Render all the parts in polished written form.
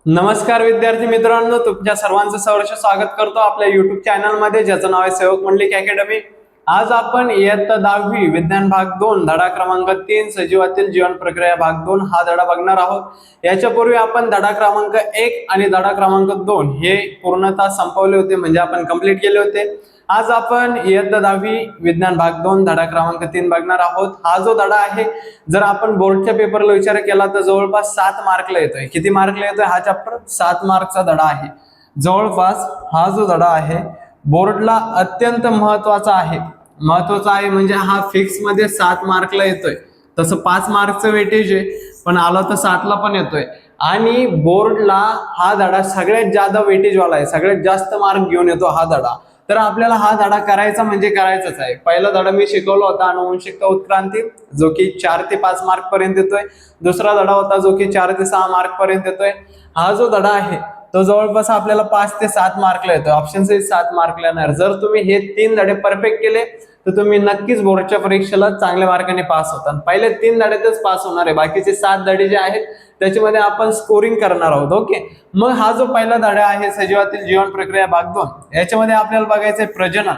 नमस्कार विद्यार्थी मित्रांनो, तुमच्या सर्वांचं सहर्ष स्वागत करतो आपल्या युट्यूब चॅनल मध्ये, ज्याचं नाव आहे सेवक मंडलिक अकॅडमी। आज आपण इयत्ता 10वी विज्ञान भाग 2 धडा क्रमांक 3 सजीवातील जीवन प्रक्रिया भाग 2 हा धडा बघणार आहोत। याच्यापूर्वी आपण धडा क्रमांक 1 आणि धडा क्रमांक 2 हे पूर्णतः संपवले होते, म्हणजे आपण कंप्लीट केले होते। आज आपण इयत्ता 10वी विज्ञान भाग 2 धडा क्रमांक 3 बघणार आहोत। हा जो धडा आहे, जर आपण बोर्डच्या पेपरला विचार केला तर जवळपास 7 मार्कला येतोय। किती मार्कला येतोय हा चॅप्टर? 7 मार्कचा धडा आहे। जवळपास हा जो धडा आहे बोर्डला अत्यंत महत्त्वाचा आहे। महत्त्वाचा आहे म्हणजे हा फिक्स मध्ये 7 मार्कला येतोय। तसं 5 मार्कचं वेटेज आहे, पण आला तर 7 ला पण येतोय। आणि बोर्डला हा धडा सगळ्यात जास्त वेटेज वाला आहे, सगळ्यात जास्त मार्क घेऊन येतो हा धडा। तर आपल्याला हा धडा करायचा म्हणजे करायचाच आहे। पहिला धडा मी शिकवला होता आनुवंशिकता उत्क्रांती, जो की 4 ते 5 मार्क पर्यंत येतोय। दुसरा धडा होता जो की 4 ते 6 मार्क पर्यंत येतोय। हा जो धडा आहे तो जवळपास आपल्याला 5 ते 7 मार्कला येतोय। ऑप्शन सी 7 मार्कला येणार। जर तुम्ही हे 3 धडे परफेक्ट केले तर तुम्ही नक्कीच बोर्डच्या परीक्षेला चांगल्या मार्काने पास होता। पहिले 3 धड्यातच पास होणार आहे, बाकीचे 7 धडे जे आहेत त्याच्यामध्ये आपण स्कोरिंग करणार आहोत। ओके, मग हा जो पहिला धडा आहे सजीवातील जीवन प्रक्रिया भाग 2, याच्यामध्ये आपल्याला बघायचंय प्रजनन।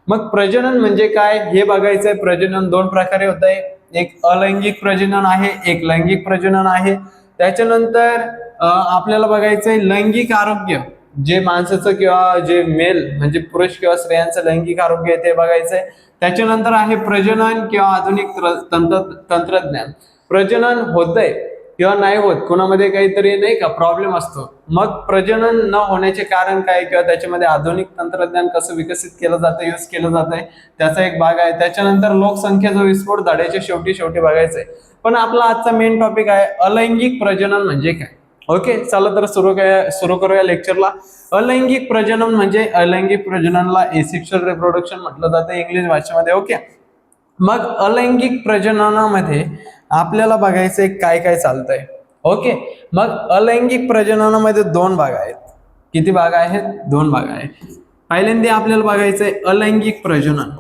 मग प्रजनन म्हणजे काय हे बघायचंय। प्रजनन 2 प्रकारे होत आहे, एक अलैंगिक प्रजनन आहे, एक लैंगिक प्रजनन आहे। त्याच्यानंतर आपल्याला बघायचंय लैंगिक आरोग्य, जे माणसाचं किंवा जे मेल म्हणजे पुरुष किंवा स्त्रियांचं लैंगिक आरोग्य आहे ते बघायचंय। त्याच्यानंतर आहे प्रजनन किंवा आधुनिक तंत्रज्ञान। प्रजनन होतंय किंवा नाही होत, कोणामध्ये काहीतरी नाही का प्रॉब्लेम असतो, मग प्रजनन न होण्याचे कारण काय किंवा त्याच्यामध्ये आधुनिक तंत्रज्ञान कसं विकसित केलं जातं, यूज केलं जातंय, त्याचा एक भाग आहे। त्याच्यानंतर लोकसंख्येचा विस्फोट धड्याच्या शेवटी बघायचंय। पण आपला आजचा मेन टॉपिक आहे अलैंगिक प्रजनन म्हणजे काय। ओके, चला तर सुरू करूया लेक्चरला। अलैंगिक प्रजनन म्हणजे अलैंगिक प्रजननला एसेक्शुअल रिप्रोडक्शन म्हटलं जातं इंग्लिश भाषेमध्ये। ओके, मग अलैंगिक प्रजननामध्ये आपल्याला बघायचंय काय काय चालतंय। ओके, मग अलैंगिक प्रजननामध्ये 2 भाग आहेत। किती भाग आहेत? 2 भाग आहेत। पहिल्यांदा आपल्याला बघायचंय अलैंगिक प्रजनन।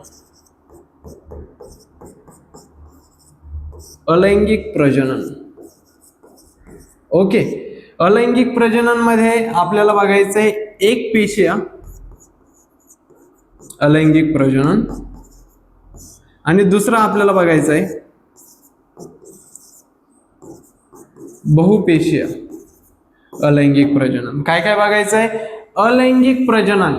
अलैंगिक प्रजनन, ओके, अलैंगिक प्रजनन मध्ये आपल्याला बघायचंय एक पेशीय अलैंगिक प्रजनन, आणि दुसरा आपल्याला बघायचंय बहुपेशीय अलैंगिक प्रजनन। काय काय बघायचंय? अलैंगिक प्रजनन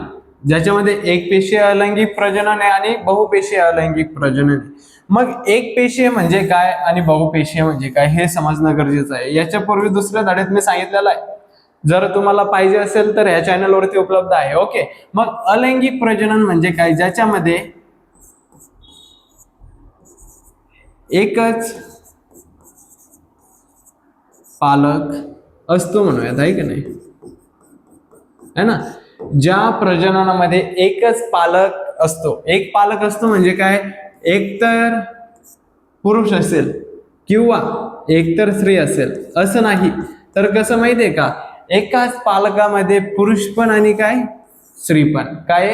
ज्याच्यामध्ये एक पेशीय अलैंगिक प्रजनन आहे आणि बहुपेशीय अलैंगिक प्रजनन आहे। मग एक पेशीय म्हणजे काय आणि बहुपेशीय म्हणजे काय हे समजणं गरजेचं आहे। याच्यापूर्वी दुसऱ्या धड्यात मी सांगितलेलं आहे, जर तुम्हाला पाहिजे असेल तर ह्या चॅनल वरती उपलब्ध आहे। ओके, मग अलैंगिक प्रजनन म्हणजे काय? ज्याच्यामध्ये एकच पालक असतो म्हणूयात, आहे की नाही, है ना। ज्या प्रजननामध्ये एकच पालक असतो, एक पालक असतो म्हणजे काय? एकतर पुरुष असेल किंवा एकतर स्त्री असेल, असं नाही तर कसं माहितीये का, एकाच पालकामध्ये पुरुष पण आणि काय स्त्री पण। काय?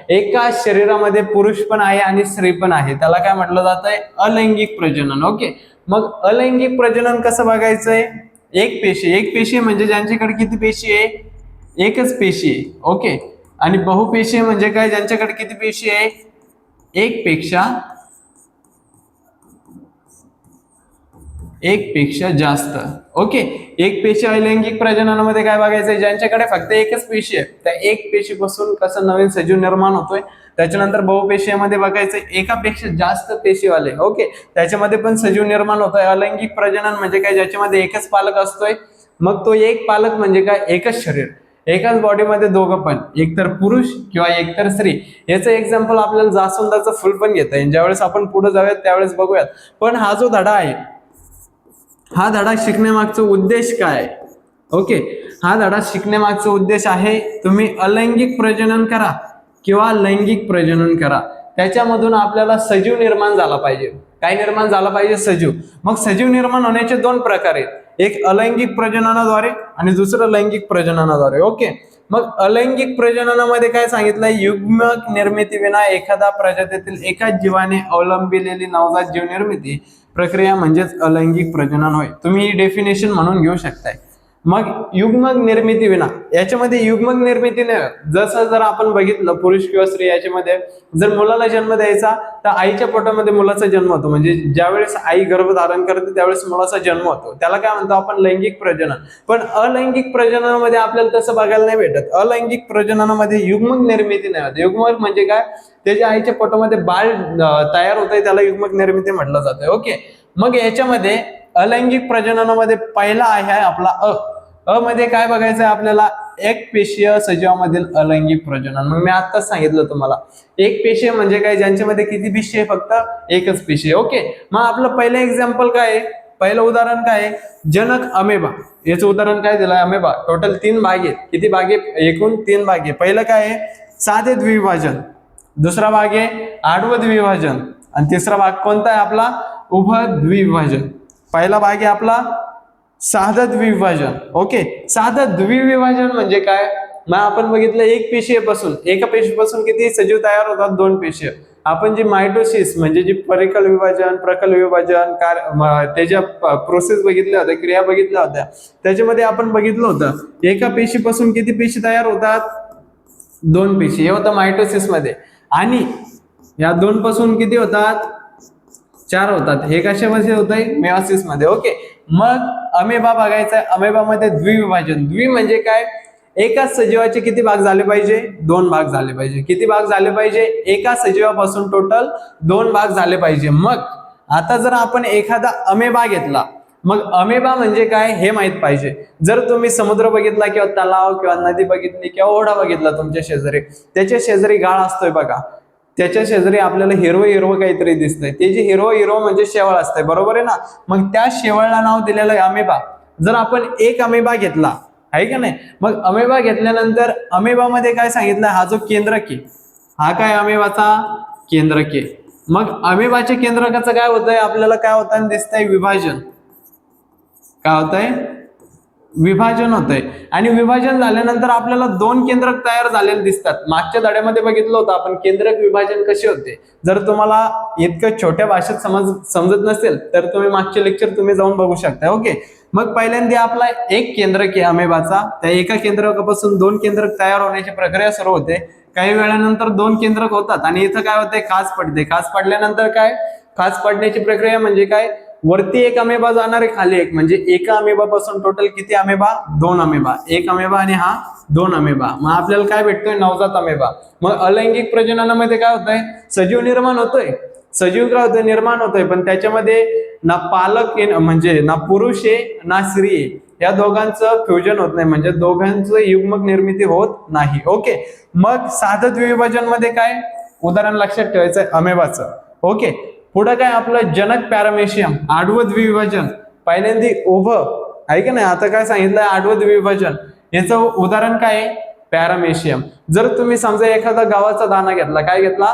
एकाच शरीरामध्ये पुरुष पण आहे आणि स्त्री पण आहे, त्याला काय म्हटलं जातंय? अलैंगिक प्रजनन। ओके, मग अलैंगिक प्रजनन कसं बघायचंय? एक पेशी म्हणजे ज्यांच्याकडे किती पेशी आहे? एकच पेशी आहे। ओके, आणि बहुपेशीय म्हणजे काय? ज्यांच्याकडे किती पेशी आहे? एक पेक्षा जास्त। ओके, एक पेशी अलैंगिक प्रजननामध्ये काय बघायचंय? ज्यांच्याकडे फक्त एकच पेशी आहे, त्या एक पेशीपासून कसं नवीन सजीव निर्माण होतोय। त्याच्यानंतर बहुपेशीमध्ये बघायचं एकापेक्षा जास्त पेशीवाले, ओके, त्याच्यामध्ये पण सजीव निर्माण होतोय। अलैंगिक प्रजनन म्हणजे काय? ज्याच्यामध्ये एकच पालक असतोय, मग तो एक पालक म्हणजे काय? एकच शरीर, एकाच बॉडीमध्ये दोघं पण, एकतर पुरुष किंवा एकतर स्त्री। याचं एक्झाम्पल आपल्याला जास्वंदाचं फुल पण घेता येईल, ज्यावेळेस आपण पुढे जाऊयात त्यावेळेस बघूयात। पण हा जो धडा आहे, हा धडा शिकण्यामागचा उद्देश काय? ओके, हा धडा शिकण्यामागचा उद्देश आहे तुम्ही अलैंगिक प्रजनन करा किंवा लैंगिक प्रजनन करा, त्याच्यामधून आपल्याला सजीव निर्माण झाला पाहिजे। काय निर्माण झाला पाहिजे? सजीव। मग सजीव निर्माण होण्याचे 2 प्रकार आहेत, एक अलैंगिक प्रजननाद्वारे आणि दुसरं लैंगिक प्रजननाद्वारे। ओके, मग अलैंगिक प्रजननामध्ये काय सांगितलंय? युग्मक निर्मितीविना एखाद्या प्रजातीतील एकाच जीवाने अवलंबिलेली नवजात जीव निर्मिती प्रक्रिया म्हणजेच अलैंगिक प्रजनन होय। तुम्ही ही डेफिनेशन म्हणून घेऊ शकताय। मग युग्मक निर्मिती विना, याच्यामध्ये युग्मक निर्मितीने जसं जर आपण बघितलं पुरुष किंवा स्त्री याच्यामध्ये जर मुलाला जन्म द्यायचा तर आईच्या पोटामध्ये मुलाचा जन्म होतो, म्हणजे ज्यावेळेस आई गर्भ धारण करते त्यावेळेस मुलाचा जन्म होतो, त्याला काय म्हणतो आपण लैंगिक प्रजनन. पण अलैंगिक प्रजननामध्ये आपल्याला तसं बघायला नाही भेटत. अलैंगिक प्रजननामध्ये युग्मक निर्मिती नाही होत. युग्मक म्हणजे काय, त्याच्या आईच्या पोटामध्ये बाळ तयार होत आहे त्याला युग्मक निर्मिती म्हटलं जातं. ओके, मग याच्यामध्ये अलैंगिक प्रजननामध्ये पहिला आहे आपला अ मध्ये काय बघायचं आहे आपल्याला, एक पेशीय सजीवामधील अलैंगिक प्रजनन. मग मी आताच सांगितलं तुम्हाला एक पेशीय म्हणजे काय, ज्यांच्यामध्ये किती पेशी आहे, फक्त एकच पेशी आहे. ओके, मग आपलं पहिलं एक्झाम्पल काय आहे, पहिलं उदाहरण काय आहे, जनक अमेबा. याचं उदाहरण काय दिलंय, अमेबा. टोटल 3 भाग आहेत. किती भाग आहे, एकूण 3 भाग आहे. पहिलं काय आहे, साधे द्विभाजन. दुसरा भाग आहे आडवं द्विभाजन. आणि तिसरा भाग कोणता आहे आपला, उभं द्विभाजन. पहिला भाग आहे आपला साधं द्विभाजन. ओके, साधं द्विभाजन म्हणजे काय, मग आपण बघितलं एक पेशीपासून, एका पेशीपासून किती सजीव तयार होतात, 2 पेशी. आपण जी मायटोसिस म्हणजे जी परिकल विभाजन, प्रकल विभाजन, त्याच्या प्रोसेस बघितल्या होत्या, क्रिया बघितल्या होत्या, त्याच्यामध्ये आपण बघितलं होतं एका पेशीपासून किती पेशी तयार होतात, 2 पेशी. हे होतं मायटोसिस मध्ये. आणि या 2 पासून किती होतात, 4 होतात. हे कशामध्ये होत आहे, मेयोसिस मध्ये. ओके, मग अमेबा बघायचा. अमेबामध्ये द्विविभाजन. द्वि म्हणजे काय, एकाच सजीवाचे किती भाग झाले पाहिजे, 2 भाग झाले पाहिजे. किती भाग झाले पाहिजे, एका सजीवापासून टोटल 2 भाग झाले पाहिजे. मग आता जर आपण एखादा अमेबा घेतला, मग अमेबा म्हणजे काय हे माहित पाहिजे. जर तुम्ही समुद्र बघितला किंवा तलाव किंवा नदी बघितली किंवा ओढा बघितला तुमच्या शेजारी, त्याच्या शेजारी गाळ असतोय बघा, त्याच्या शेजारी आपल्याला हिरवं काहीतरी दिसतंय, ते जे हिरवं म्हणजे शेवाळ असतंय, बरोबर आहे ना. मग त्या शेवाळला नाव दिलेलं आहे अमेबा. जर आपण एक अमेबा घेतला आहे का नाही, मग अमेबा घेतल्यानंतर अमेबामध्ये काय सांगितलं, हा जो केंद्रक आहे, हा काय अमेबाचा केंद्रक आहे. मग अमेबाच्या केंद्रकाचं काय होतंय, आपल्याला काय होताना दिसतंय, विभाजन. काय होतंय, विभाजन होतंय. आणि विभाजन झाल्यानंतर आपल्याला 2 केंद्रक तयार झालेले दिसतात. मागच्या धड्यामध्ये बघितलं होतं आपण केंद्रक विभाजन कसे होते. जर तुम्हाला इतकं छोट्या भाषेत समजत नसेल तर तुम्ही मागचे लेक्चर तुम्ही जाऊन बघू शकता. ओके, मग पहिल्यांदा आपला एक केंद्रक आहे अमेबाचा, त्या एका केंद्रकापासून 2 केंद्रक तयार होण्याची प्रक्रिया सुरू होते. काही वेळानंतर 2 केंद्रक होतात आणि इथं काय होतंय, खाच पडते. खाच पडल्यानंतर काय, खाच पडण्याची प्रक्रिया म्हणजे काय, वरती एक अमेबा जाणार आहे, खाली एक, म्हणजे एका अमेबापासून टोटल किती अमेबा, 2 अमेबा. एक अमेबा आणि हा 2 अमेबा. मग आपल्याला काय भेटतोय, नवजात अमेबा. मग अलैंगिक प्रजननामध्ये काय होतंय, सजीव निर्माण होतोय. सजीव काय होतोय, निर्माण होतोय, पण त्याच्यामध्ये ना पालक म्हणजे ना पुरुष आहे ना स्त्री आहे, या दोघांचं फ्युजन होत नाही, म्हणजे दोघांचं युग्मक निर्मिती होत नाही. ओके, मग साधं द्विभाजन मध्ये काय, उदाहरण लक्षात ठेवायचंय अमेबाचं. ओके, पुढे काय आपलं जनक पॅरामेशियम, आडवं द्विभाजन. पहिल्यांदा उभं आहे का नाही, आता काय सांगितलंय, आडवं द्विभाजन. याचं उदाहरण काय आहे, पॅरामेशियम. जर तुम्ही समजा एखादा गव्हाचा दाणा घेतला, काय घेतला,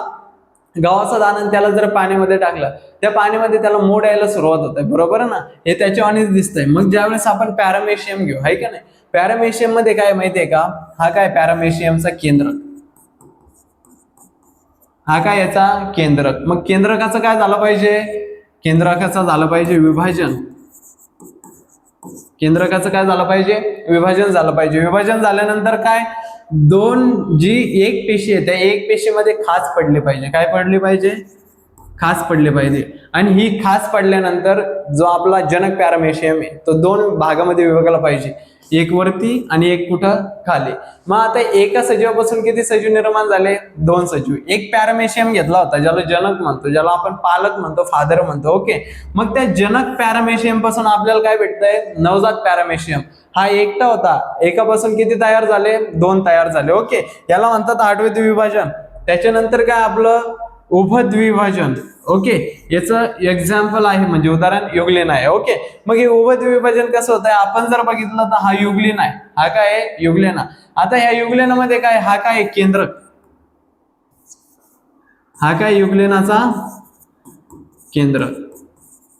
गव्हाचा दाणा, त्याला जर पाण्यामध्ये टाकलं, त्या पाण्यामध्ये त्याला मोड यायला सुरुवात होते, बरोबर आहे ना, हे त्याच्यावानीच दिसतंय. मग ज्यावेळेस आपण पॅरामेशियम घेऊ, आहे का नाही, पॅरामेशियम मध्ये काय माहितीये का, हा काय पॅरामेशियमचा केंद्रक, हा काय याचा केंद्रक. मग केंद्रकाचं काय झालं पाहिजे, केंद्रकाचं झालं पाहिजे विभाजन. केंद्रकाचं काय झालं पाहिजे, विभाजन झालं पाहिजे. विभाजन झाल्यानंतर काय, 2 जी एक पेशी आहे त्या एक पेशीमध्ये खाच पडली पाहिजे. काय पडली पाहिजे, खाच पडली पाहिजे. आणि ही खाच पडल्यानंतर जो आपला जनक पॅरामेशियम आहे तो 2 भागामध्ये विभागला पाहिजे, एक वरती आणि एक कुठं, खाली. मग आता एका सजीवापासून किती सजीव निर्माण झाले, 2 सजीव. एक पॅरामेशियम घेतला होता ज्याला जनक म्हणतो, ज्याला आपण पालक म्हणतो, फादर म्हणतो. ओके, मग त्या जनक पॅरामेशियम पासून आपल्याला काय भेटतंय, नवजात पॅरामेशियम. हा एकटा होता, एकापासून किती तयार झाले, 2 तयार झाले. ओके, याला म्हणतात आडवे द्विभाजन. त्याच्यानंतर काय आपलं उभं द्विभाजन. ओके, याचं एक्झाम्पल आहे म्हणजे उदाहरण युग्लिन आहे. ओके, मग हे उभं द्विभाजन कसं होतंय, आपण जर बघितलं तर हा युग्लिन आहे, हा काय आहे, युग्लिना. आता ह्या युग्लिनामध्ये काय, हा काय केंद्रक, हा काय युग्लिनाचा केंद्रक.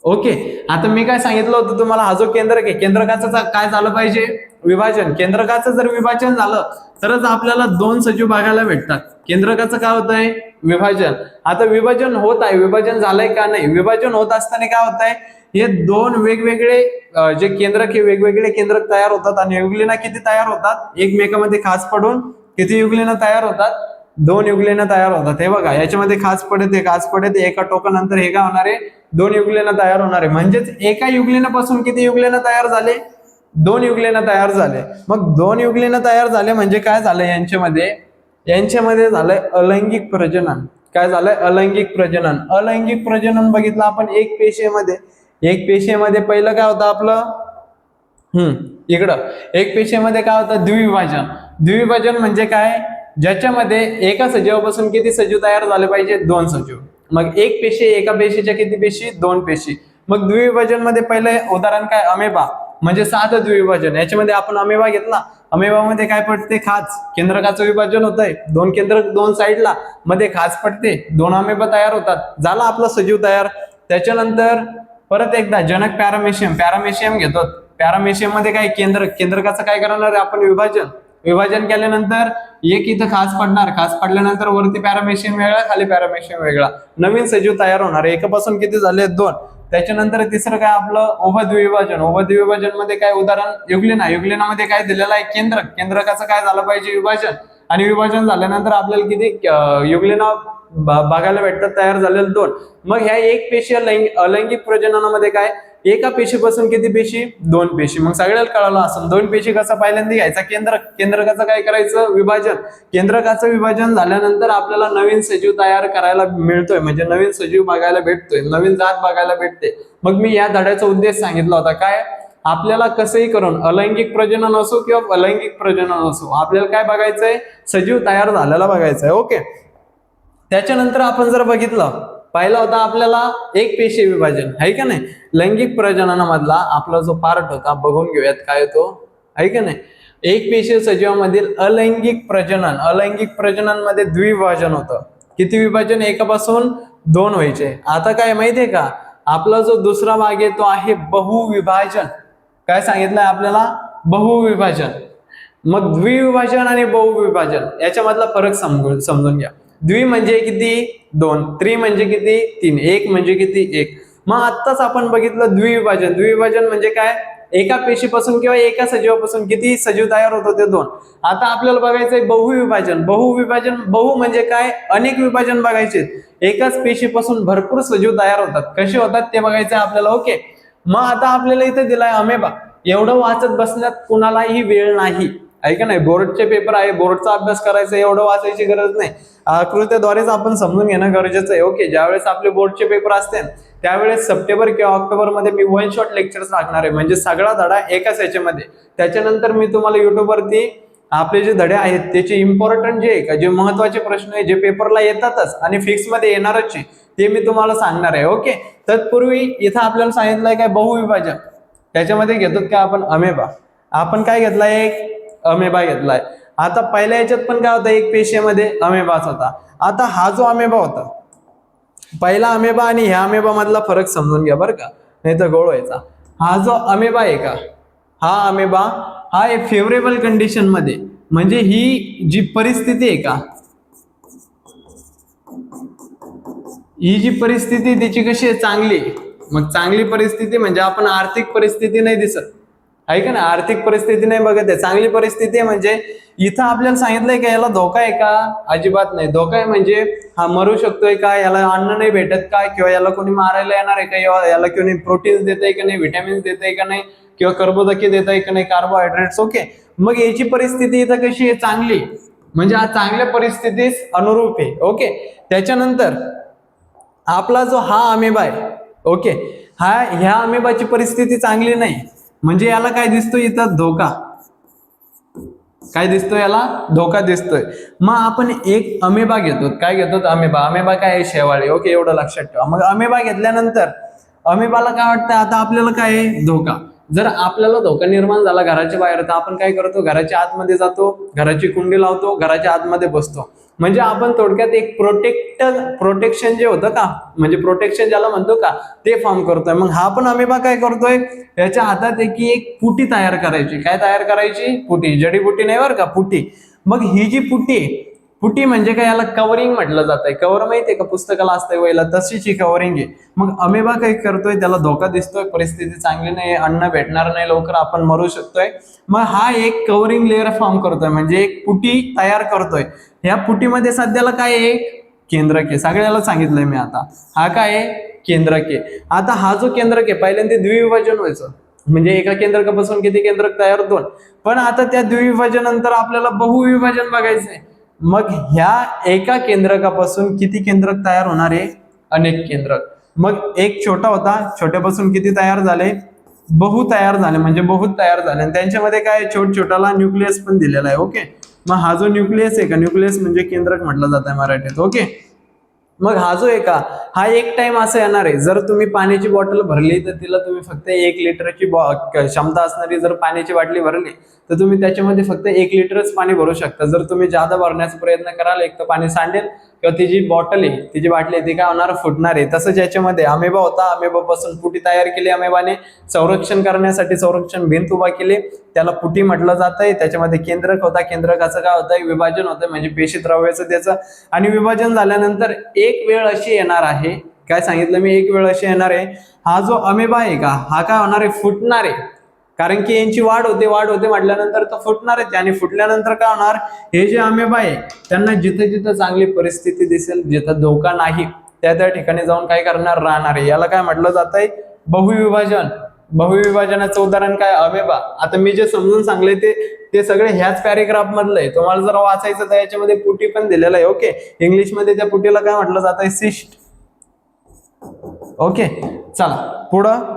ओके, आता मी काय सांगितलं होतं तुम्हाला, हा जो केंद्रक आहे, केंद्रकाचं काय झालं पाहिजे, विभाजन. केंद्रकाचं जर विभाजन झालं तरच आपल्याला 2 सजीव बघायला भेटतात. केंद्रकाचं काय होत आहे, विभाजन. आता विभाजन होत आहे, विभाजन झालंय का नाही, विभाजन होत असताना काय होत आहे, हे दोन वेगवेगळे जे केंद्रक हे वेगवेगळे केंद्रक तयार होतात आणि युग्लिना किती तयार होतात एकमेकांमध्ये खाच पडून किती युग्लिना तयार होतात, 2 युग्लिना तयार होतात. हे बघा याच्यामध्ये खाच पडते एका टोकानंतर हे काय होणार आहे, 2 युग्लिना तयार होणार आहे. म्हणजेच एका युग्लिनापासून किती युग्लिना तयार झाले, 2 युग्लिना तयार झाले. मग 2 युग्लिना तयार झाले म्हणजे काय झालं, यांच्यामध्ये झालंय अलैंगिक प्रजनन. काय झालंय, अलैंगिक प्रजनन. अलैंगिक प्रजनन बघितलं आपण एक पेशीमध्ये पहिलं काय होतं आपलं, इकडं एक पेशीमध्ये काय होतं, द्विविभाजन म्हणजे काय, ज्याच्यामध्ये एका सजीवापासून किती सजीव तयार झाले पाहिजे, 2 सजीव. मग एका पेशीच्या किती पेशी, 2 पेशी. मग द्विविभाजन मध्ये पहिलं उदाहरण काय, अमेबा म्हणजे साधं द्विविभाजन. याच्यामध्ये आपण अमेबा घेतला, अमेबामध्ये काय पडते, खाच. केंद्रकाचं विभाजन होतंय, 2 केंद्रक 2 साईडला, मध्ये खाच पडते, 2 अमेबा तयार होतात, झाला आपला सजीव तयार. त्याच्यानंतर परत एकदा जनक पॅरामेशियम घेतो. पॅरामेशियम मध्ये काय, केंद्रकाचं काय करणार आपण, विभाजन केल्यानंतर एक इथं खाच पडल्यानंतर वरती पॅरामेशियम वेगळा, खाली पॅरामेशियम वेगळा, नवीन सजीव तयार होणार. एकापासून किती झाले, 2. त्याच्यानंतर तिसरं काय आपलं उभद्विभाजन मध्ये काय उदाहरण, युग्लिनामध्ये काय दिलेलं आहे, केंद्रकाचं काय झालं पाहिजे, विभाजन. आणि विभाजन झाल्यानंतर आपल्याला किती युग्लिना बघायला भेटतात तयार झालेले, 2. मग ह्या एक पेशी अलैंगिक प्रजननामध्ये काय, एका पेशीपासून किती पेशी, 2 पेशी. मग सगळ्याला कळालं असं 2 पेशी कसा पहिल्यांदा घ्यायचा, केंद्रकाचं काय करायचं, विभाजन. केंद्रकाचं विभाजन झाल्यानंतर आपल्याला नवीन सजीव तयार करायला मिळतोय, म्हणजे नवीन सजीव बघायला भेटतोय, नवीन जात बघायला भेटते. मग मी या धड्याचा उद्देश सांगितला होता, काय आपल्याला कसंही करून अलैंगिक प्रजनन असो किंवा अलैंगिक प्रजनन असो, आपल्याला काय बघायचंय, सजीव तयार झालेला बघायचंय. ओके. त्याच्यानंतर आपण जर बघितलं, पहिला होता आपल्याला एक पेशी विभाजन, आहे का नाही. लैंगिक प्रजननामधला आपला जो पार्ट होता बघून घेऊयात काय तो, आहे का नाही. एक पेशी सजीवामधील अलैंगिक प्रजनन मध्ये द्विविभाजन होतं. किती विभाजन, एकापासून 2 व्हायचे. आता काय माहितीये का, आपला जो दुसरा भाग आहे तो आहे बहुविभाजन. काय सांगितलंय आपल्याला, बहुविभाजन. मग द्विविभाजन आणि बहुविभाजन याच्यामधला फरक समजून घ्या. द्वि म्हणजे किती, 2. त्रि म्हणजे किती, 3. एक म्हणजे किती, 1. मग आत्ताच आपण बघितलं द्विविभाजन म्हणजे काय, एका पेशीपासून किंवा एका सजीवापासून किती सजीव तयार होत होते, 2. आता आपल्याला बघायचंय बहुविभाजन. बहु म्हणजे काय, अनेक विभाजन बघायचे, एकाच पेशीपासून भरपूर सजीव तयार होतात. कसे होतात ते बघायचंय आपल्याला. ओके. मग आता आपल्याला इथे दिलाय अमेबा. एवढं वाचत बसण्यात कुणालाही वेळ नाही, आहे का नाही. बोर्डचे पेपर आहे, बोर्डचा अभ्यास करायचा, एवढं वाचायची गरज नाही. आकृत्याद्वारेच आपण समजून घेणं गरजेचं आहे. ओके. ज्यावेळेस आपले बोर्डचे पेपर असते त्यावेळेस सप्टेंबर किंवा ऑक्टोबर मध्ये मी 1 शॉट लेक्चर्स टाकणार आहे, म्हणजे सगळा धडा एकाच याच्यामध्ये. त्याच्यानंतर मी तुम्हाला युट्यूबवरती आपले जे धडे आहेत त्याचे इम्पॉर्टंट जे महत्वाचे प्रश्न आहे, जे पेपरला येतातच आणि फिक्स मध्ये येणारच, ते मी तुम्हाला सांगणार आहे. ओके. तत्पूर्वी इथं आपल्याला सांगितलंय काय, बहुविभाजन. त्याच्यामध्ये घेतो काय आपण, अमेबा. आपण काय घेतलाय, एक अमेबा घेतलाय. आता पहिल्या याच्यात पण काय होतं, एक पेशीमध्ये अमेबाच होता. आता हा जो अमेबा होता, पहिला अमेबा आणि ह्या अमेबा मधला फरक समजून घ्या बरं का, नाही तर गोळ व्हायचा. हा जो अमेबा आहे का, हा अमेबा हा एक फेवरेबल कंडिशन मध्ये, म्हणजे ही जी परिस्थिती आहे का, ही जी परिस्थिती त्याची कशी आहे, चांगली. मग चांगली परिस्थिती म्हणजे आपण आर्थिक परिस्थिती नाही दिसत, आहे का ना, आर्थिक परिस्थिती नाही बघत आहे, चांगली परिस्थिती आहे. म्हणजे इथं आपल्याला सांगितलंय का याला धोका आहे का, अजिबात नाही. धोका आहे म्हणजे हा मरू शकतोय का, याला अन्न नाही भेटत का, किंवा याला कोणी मारायला येणार आहे का, याला कोणी प्रोटीन्स देत आहे का नाही, व्हिटॅमिन्स देत आहे का नाही, किंवा कर्बोदके देत आहे का नाही, कार्बोहायड्रेट्स. ओके. मग याची परिस्थिती इथं कशी आहे, चांगली, म्हणजे हा चांगल्या परिस्थितीस अनुरूप आहे. ओके. त्याच्यानंतर आपला जो हा अमेबा आहे, ओके, ह्या अमेबाची परिस्थिती चांगली नाही, म्हणजे याला काय दिसतोय इथं, धोका. काय दिसतोय याला, धोका दिसतोय. मग आपण एक अमेबा घेतो. काय घेतो, अमेबा काय आहे, शेवाळी. ओके. एवढं लक्षात ठेवा. मग अमेबा घेतल्यानंतर अमेबाला काय वाटतं, आता आपल्याला काय आहे, धोका. जर आपल्याला धोका निर्माण झाला घराच्या बाहेर, तर आपण काय करतो, घराच्या आतमध्ये जातो, घराची कुंडी लावतो, घराच्या आतमध्ये बसतो. म्हणजे आपण थोडक्यात एक प्रोटेक्शन जे होतं का, म्हणजे प्रोटेक्शन ज्याला म्हणतो का, ते फॉर्म करतोय. मग हा पण अमेबा काय करतोय, याच्या हातात एक पुटी तयार करायची. काय तयार करायची, पुटी. जडीबुटी नाही बरं का, पुटी. मग ही जी पुटी पुटी म्हणजे काय, याला कव्हरिंग म्हटलं जात आहे. कव्हर माहितीये का, पुस्तकाला असतंय वयला, तशीच ही कव्हरिंग आहे. मग अमेबा काय करतोय, त्याला धोका दिसतोय, परिस्थिती चांगली नाही, अन्न भेटणार नाही लवकर, आपण मरू शकतोय. मग हा एक कव्हरिंग लेअर फॉर्म करतोय, म्हणजे एक पुटी तयार करतोय. या पुटीमध्ये सध्याला काय आहे, केंद्रक आहे. सगळ्याला सांगितलंय मी आता, हा काय आहे, केंद्रक आहे. आता हा जो केंद्रक आहे, पहिल्यांदा द्विविभाजन व्हायचं, म्हणजे एका केंद्रकापासून किती केंद्रक तयार, 2. पण आता त्या द्विविभाजनानंतर आपल्याला बहुविभाजन बघायचंय. मग ह्या एका केंद्रकापासून किती केंद्रक तयार होणार आहे, अनेक केंद्रक. मग एक छोटा होता, छोट्यापासून किती तयार झाले, बहु तयार झाले, म्हणजे बहुत तयार झाले. आणि त्यांच्यामध्ये काय, छोट्याला न्यूक्लियस पण दिलेला आहे. ओके, मग हा जो न्यूक्लियस आहे का, न्यूक्लियस म्हणजे केंद्रक म्हटलं जात आहे मराठीत. ओके, मग हा जो आहे का, हा एक टाइम असं येणार आहे, जर तुम्ही पाण्याची बॉटल भरली तर तिला तुम्ही फक्त 1 लिटरची क्षमता असणारी जर पाण्याची बाटली भरली तर तुम्ही त्याच्यामध्ये फक्त 1 लिटरच पाणी भरू शकता. जर तुम्ही जादा भरण्याचा प्रयत्न कराल, एक तर पाणी सांडेल किंवा ती जी बॉटल आहे, ती जी बाटली आहे, ती काय होणार, फुटणार आहे. तसंच याच्यामध्ये अमेबा होता, अमेबापासून पुटी तयार केली अमेबाने, संरक्षण करण्यासाठी संरक्षण भिंत उभा केली, त्याला पुटी म्हटलं जातंय. त्याच्यामध्ये केंद्रक होता, केंद्रकाचं काय होतंय, विभाजन होतंय, म्हणजे पेशी द्रव्याचं त्याचं. आणि विभाजन झाल्यानंतर एक वेळ अशी येणार आहे, काय सांगितलं मी, एक वेळ अशी येणार आहे, हा जो अमेबा आहे का, हा काय होणार आहे, फुटणार आहे. कारण की यांची वाढ होते म्हटल्यानंतर तो फुटणार आहे. आणि फुटल्यानंतर काय होणार, हे जे अमेबा आहे त्यांना जिथे जिथे चांगली परिस्थिती दिसेल, जिथं धोका नाही, त्या ठिकाणी जाऊन काय करणार, राहणार आहे. याला काय म्हटलं जात आहे, बहुविभाजन. बहुविभाजनाचं उदाहरण काय, अमेबा. आता मी जे समजून सांगले ते सगळे ह्याच पॅरेग्राफ मधलं आहे. तुम्हाला जर वाचायचं तर याच्यामध्ये पुटी पण दिलेलं आहे. ओके, इंग्लिश मध्ये त्या पुटीला काय म्हटलं जात आहे, सिस्ट. ओके, चला पुढं.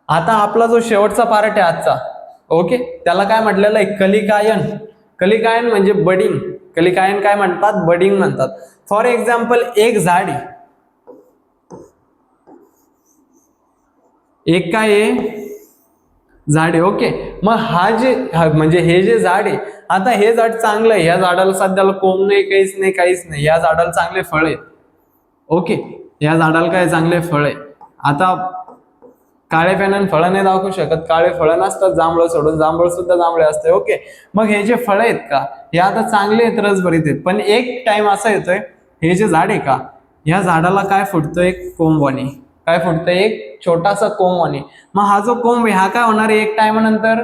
आता आपला जो शेवटचा पार्ट आहे आजचा, ओके, त्याला काय म्हटलेलं आहे, कलिकायन. कलिकायन म्हणजे बडिंग. कलिकायन काय म्हणतात, बडिंग म्हणतात. फॉर एक्झाम्पल, एक झाड आहे, एक काय आहे, झाड आहे. ओके, मग म्हणजे हे जे झाड आहे, आता हे झाड चांगलं आहे, या झाडाला सध्याला कोंब नाही, काहीच नाही, या झाडाला चांगले फळ आहेत. ओके, या झाडाला काय, चांगले फळ आहे. आता काळे पेनाने फळं नाही दाखवू शकत, काळे फळं नसतात, जांभळं सोडून, जांभळ सुद्धा जांभळे असते. ओके, मग हे जे फळं आहेत का, हे आता चांगले आहेत, रसभरीत आहेत. पण एक टाइम असा येतोय, हे जे झाड आहे का, या झाडाला काय फुटतोय, कोंबवाणी. काय फुटतंय, एक छोटासा कोंबवाणी. मग हा जो कोंब आहे, हा काय होणार आहे, एक टाइमानंतर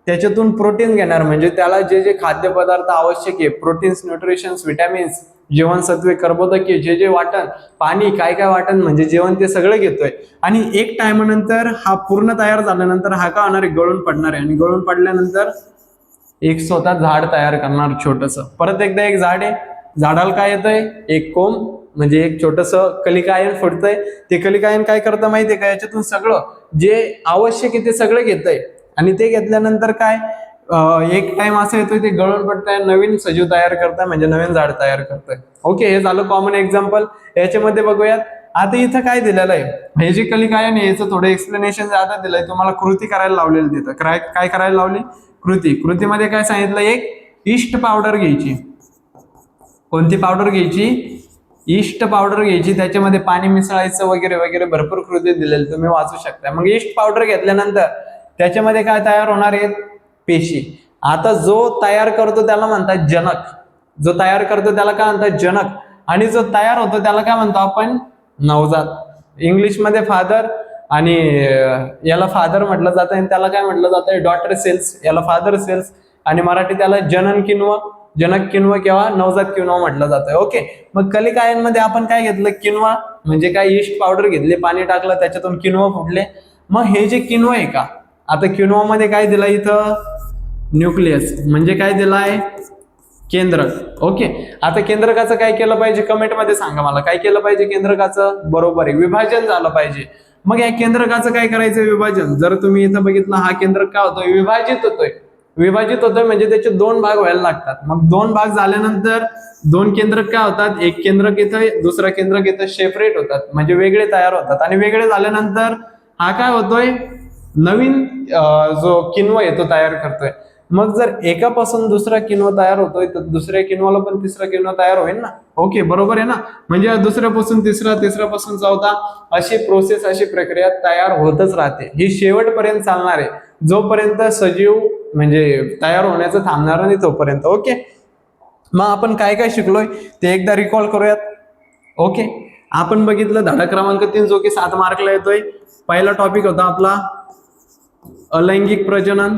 त्याच्यातून प्रोटीन घेणार, म्हणजे त्याला जे जे खाद्यपदार्थ आवश्यक आहे, प्रोटीन्स, न्यूट्रिशन्स, विटॅमिन्स, जीवनसत्वे, कर्बोदके, जे वाटण, पाणी, काय वाटण म्हणजे जेवण, ते सगळं घेतोय. आणि एक टाइमानंतर हा पूर्ण तयार झाल्यानंतर हा काय होणार आहे, गळून पडणार आहे. आणि गळून पडल्यानंतर एक स्वतः झाड तयार करणार, छोटस. परत एकदा एक झाड आहे, झाडाला काय येतंय, एक कोंब, म्हणजे एक छोटस कलिकायन फुटतंय. ते कलिकायन काय करतं माहितीये का, याच्यातून सगळं जे आवश्यक आहे ते सगळं घेतंय. आणि ते घेतल्यानंतर काय, एक टाइम असं येतोय, ते गळून पडतंय, नवीन सजीव तयार करताय, म्हणजे नवीन झाड तयार करताय. ओके, हे झालं कॉमन एक्झाम्पल. याच्यामध्ये बघूयात. आता इथं काय दिलेलं आहे, हे जे कलिकायन आहे, याचं थोडं एक्सप्लेनेशन ज्यादा दिलंय. तुम्हाला कृती करायला लावलेली तिथं. काय करायला लावली, कृती. कृतीमध्ये काय सांगितलं, एक ईस्ट पावडर घ्यायची. कोणती पावडर घ्यायची, ईस्ट पावडर घ्यायची, त्याच्यामध्ये पाणी मिसळायचं, वगैरे वगैरे भरपूर कृती दिलेली, तुम्ही वाचू शकता. मग ईस्ट पावडर घेतल्यानंतर त्याच्यामध्ये काय तयार होणार आहेत, पेशी. आता जो तयार करतो त्याला म्हणतात जनक. जो तयार करतो त्याला काय म्हणतात, जनक. आणि जो तयार होतो त्याला काय म्हणतो आपण, नवजात. इंग्लिश मध्ये फादर, आणि याला फादर म्हटलं जातं, आणि त्याला काय म्हटलं जातं, डॉटर सेल्स, याला फादर सेल्स. आणि मराठी त्याला जनन किण्व, जनक किण्व किंवा नवजात किण्व म्हटलं जातं. ओके, मग कलिकायनमध्ये आपण काय घेतलं, किण्वा, म्हणजे काय, ईस्ट पावडर घेतली, पाणी टाकलं, त्याच्यातून किण्व फुटले. मग हे जे किण्व आहे का, आता किण्वा मध्ये काय दिलं इथं, न्यूक्लियस, म्हणजे काय दिलाय, केंद्रक. ओके, आता केंद्रकाचं काय केलं पाहिजे, कमेंट मध्ये सांगा मला, काय केलं पाहिजे केंद्रकाचं, बरोबर आहे, विभाजन झालं पाहिजे. मग या केंद्रकाचं काय करायचं, विभाजन. जर तुम्ही इथं बघितलं, हा केंद्रक काय होतोय, विभाजित होतोय, म्हणजे त्याचे 2 भाग व्हायला लागतात. मग 2 भाग झाल्यानंतर 2 केंद्रक काय होतात, एक केंद्रक इथं, दुसरा केंद्रक इथं, सेपरेट होतात, म्हणजे वेगळे तयार होतात. आणि वेगळे झाल्यानंतर हा काय होतोय, नवीन जो किण्व आहे तो तयार करतोय. मग जर एकापासून दुसरा किण्व तयार होतोय, तर दुसऱ्या किण्वाला पण तिसरा किण्व तयार होईल ना. ओके, बरोबर आहे ना. म्हणजे दुसऱ्यापासून तिसरा, तिसऱ्यापासून चौथा, अशी प्रोसेस, अशी प्रक्रिया तयार होतच राहते. ही शेवटपर्यंत चालणार आहे, जोपर्यंत सजीव म्हणजे तयार होण्याचं थांबणार नाही तोपर्यंत. ओके, मग आपण काय काय शिकलोय ते एकदा रिकॉल करूयात. ओके, आपण बघितलं धडा क्रमांक 3 जो की 7 मार्कला येतोय. पहिला टॉपिक होता आपला अलैंगिक प्रजनन.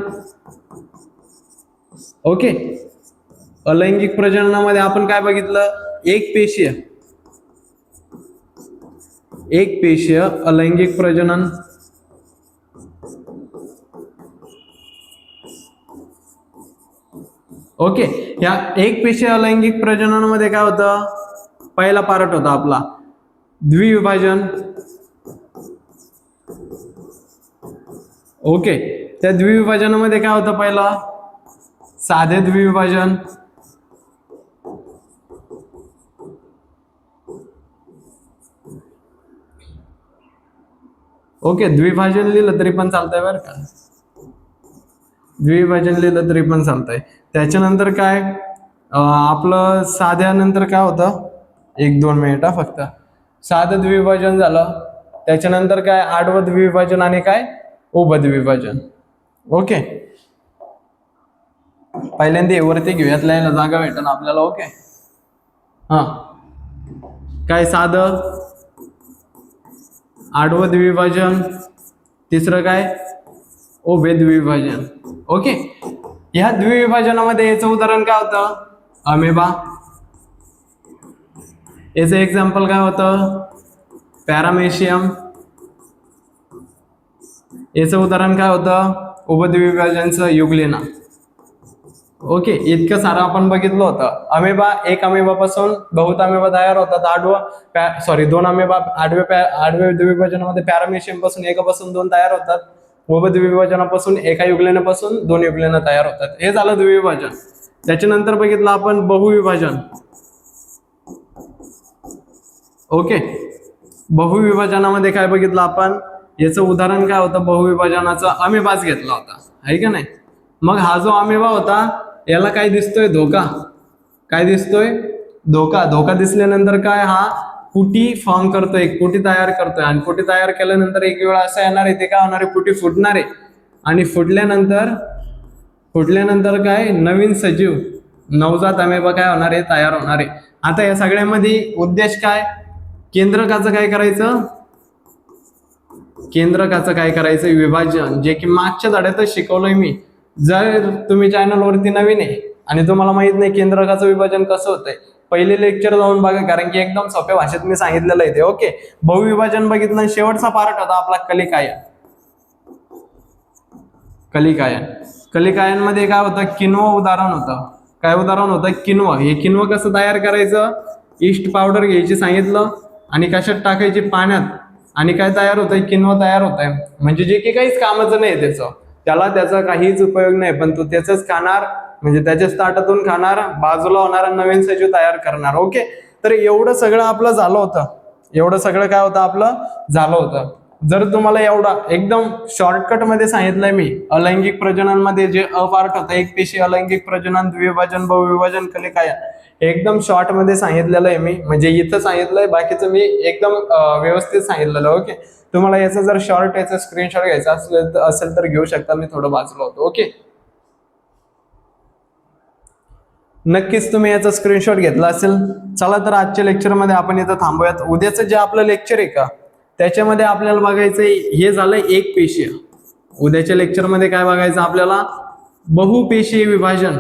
ओके, अलैंगिक प्रजननामध्ये आपण काय बघितलं, एक पेशीय अलैंगिक प्रजनन. ओके, या एक पेशीय अलैंगिक प्रजननामध्ये काय होतं, पहिला पार्ट होता आपला द्विविभाजन. ओके, त्या द्विविभाजनामध्ये काय होतं, पहिलं साधे द्विविभाजन. ओके, द्विभाजन लिहिलं तरी पण चालतंय बरं का, द्विभाजन लिहिलं तरी पण चालतंय. त्याच्यानंतर काय आपलं साध्यानंतर काय होतं, 1-2 मिनिट फक्त, साधं द्विभाजन झालं. त्याच्यानंतर काय आडवं द्विभाजन आणि काय उभं द्विभाजन. ओके, पहिल्यांदा वरती घेऊयात, लिहायला जागा भेटेल आपल्याला. ओके, हा काय साधं आडवं द्विभाजन, तिसरं काय उभे द्विभाजन. ओके, ह्या द्विविभाजनामध्ये याचं उदाहरण काय होतं, अमेबा. याचं एक्झाम्पल काय होतं, पॅरामेशियम. याचं उदाहरण काय होतं, उपद्विभाजनचं युग्लिना. ओके, इतकं सारं आपण बघितलं होतं. अमेबा, एक अमेबापासून बहुत अमेबा तयार होतात. दोन अमेबा आडव्या द्विभाजनामध्ये पॅरामेशियम पासून एकापासून 2 तयार होतात. उपद्विभाजनापासून एका युग्लेनापासून 2 युग्लेन तयार होतात. हे झालं द्विविभाजन. त्याच्यानंतर बघितलं आपण बहुविभाजन. ओके, बहुविभाजनामध्ये काय बघितलं आपण, याचं उदाहरण काय होतं, बहुविभाजनाचं अमेबाच घेतला होता, आहे का नाही. मग हा जो अमेबा होता याला काय दिसतोय, धोका. काय दिसतोय, धोका. धोका दिसल्यानंतर काय, हा पुटी फॉर्म करतोय, एक पुटी तयार करतोय. आणि पुटी तयार केल्यानंतर एक वेळ असं येणार आहे, ते काय होणार आहे, पुटी फुटणार आहे. आणि फुटल्यानंतर काय नवीन सजीव नवजात अमेबा काय होणार आहे, तयार होणार आहे. आता या सगळ्यामध्ये उद्देश काय, केंद्रकाचं काय करायचं, विभाजन, जे की मागच्या धड्यातच शिकवलंय मी. जर तुम्ही चॅनलवरती नवीन आहे आणि तुम्हाला माहित नाही केंद्रकाचं विभाजन कसं होतंय, पहिले लेक्चर जाऊन बघा, कारण की एकदम सोप्या भाषेत मी सांगितलेलं आहे ते. ओके, बहुविभाजन बघितलं. शेवटचा पार्ट होता आपला कलिकायन मध्ये काय होतं, किण्व उदाहरण होतं. काय उदाहरण होतं, किण्व. हे किण्व कसं तयार करायचं, ईस्ट पावडर घ्यायची सांगितलं आणि कशात टाकायची, पाण्यात. आणि काय तयार होतंय, किण्व तयार होतंय. म्हणजे जे की काहीच कामाचं नाही त्याचा काहीच उपयोग नाही, पण तू त्याच खाणार, म्हणजे त्याच्याच ताटातून खाणार, बाजूला होणारा नवीन सजीव तयार करणार. ओके, तर एवढं सगळं आपलं झालं होतं. एवढं सगळं काय होतं आपलं झालं होतं. जर तुम्हाला एवढा एकदम शॉर्टकट मध्ये सांगितलंय मी, अलैंगिक प्रजननमध्ये जे पार्ट होतं, एक पेशी अलैंगिक प्रजनन, द्विविभाजन, बहुविभाजन, कलिकायन, एकदम शॉर्ट मध्ये सांगितलेलं आहे मी. म्हणजे इथं सांगितलंय, बाकीचं मी एकदम व्यवस्थित सांगितलेलं. ओके, तुम्हाला याचा जर याचा स्क्रीनशॉट घ्यायचा असेल तर घेऊ शकता, मी थोडं वाचलं होतं. ओके, नक्कीच तुम्ही याचा स्क्रीनशॉट घेतला असेल. चला तर आजच्या लेक्चरमध्ये आपण इथं थांबूयात. उद्याचं जे आपलं लेक्चर आहे का, त्याच्यामध्ये आपल्याला बघायचंय, हे झालं एक पेशीय. उद्याच्या लेक्चरमध्ये काय बघायचं आपल्याला, बहुपेशीय विभाजन.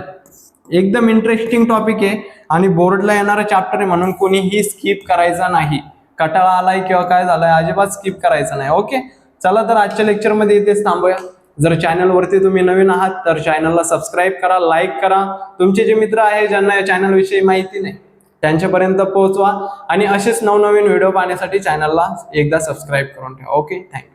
एकदम इंटरेस्टिंग टॉपिक आहे आणि बोर्डला येणारा चॅप्टर आहे, म्हणून कोणीही स्किप करायचा नाही. कंटाळा आलाय किंवा काय झालंय, अजिबात स्किप करायचं नाही. ओके, चला तर आजच्या लेक्चरमध्ये इथेच थांबूया. जर चॅनलवरती तुम्ही नवीन आहात तर चॅनलला सबस्क्राईब करा, लाईक करा. तुमचे जे मित्र आहे ज्यांना या चॅनल विषयी माहिती नाही त्यांच्यापर्यंत पोहोचवा. आणि असेच नवनवीन व्हिडिओ पाहण्यासाठी चॅनलला एकदा सबस्क्राईब करून ठेवा. Okay, thank you.